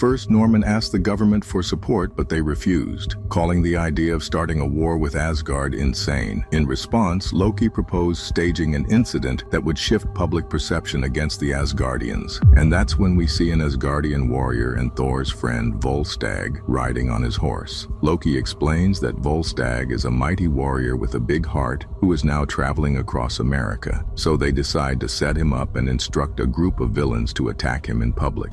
first, Norman asked the government for support, but they refused, calling the idea of starting a war with Asgard insane. In response, Loki proposed staging an incident that would shift public perception against the Asgardians. And that's when we see an Asgardian warrior and Thor's friend Volstagg riding on his horse. Loki explains that Volstagg is a mighty warrior with a big heart who is now traveling across America. So they decide to set him up and instruct a group of villains to attack him in public.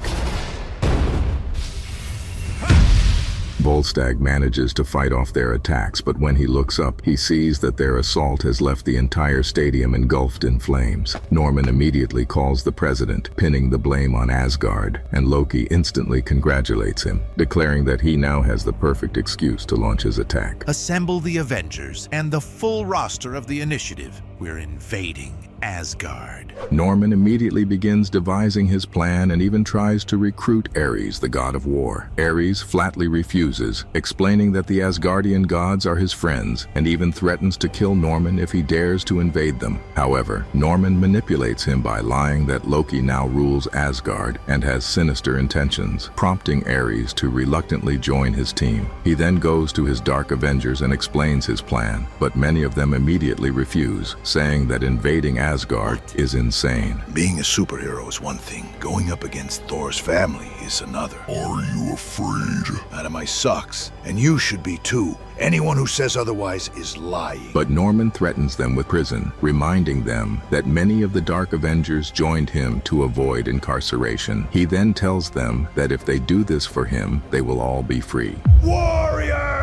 Volstagg manages to fight off their attacks, but when he looks up, he sees that their assault has left the entire stadium engulfed in flames. Norman immediately calls the president, pinning the blame on Asgard, and Loki instantly congratulates him, declaring that he now has the perfect excuse to launch his attack. Assemble the Avengers and the full roster of the initiative. We're invading Asgard. Norman immediately begins devising his plan and even tries to recruit Ares, the god of war. Ares flatly refuses, explaining that the Asgardian gods are his friends, and even threatens to kill Norman if he dares to invade them. However, Norman manipulates him by lying that Loki now rules Asgard and has sinister intentions, prompting Ares to reluctantly join his team. He then goes to his Dark Avengers and explains his plan, but many of them immediately refuse, saying that invading Asgard is insane. Being a superhero is one thing. Going up against Thor's family is another. Are you afraid? Adamai sucks, and you should be too. Anyone who says otherwise is lying. But Norman threatens them with prison, reminding them that many of the Dark Avengers joined him to avoid incarceration. He then tells them that if they do this for him, they will all be free. Warriors!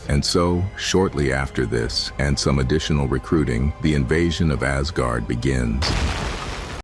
And so, shortly after this, and some additional recruiting, the invasion of Asgard begins.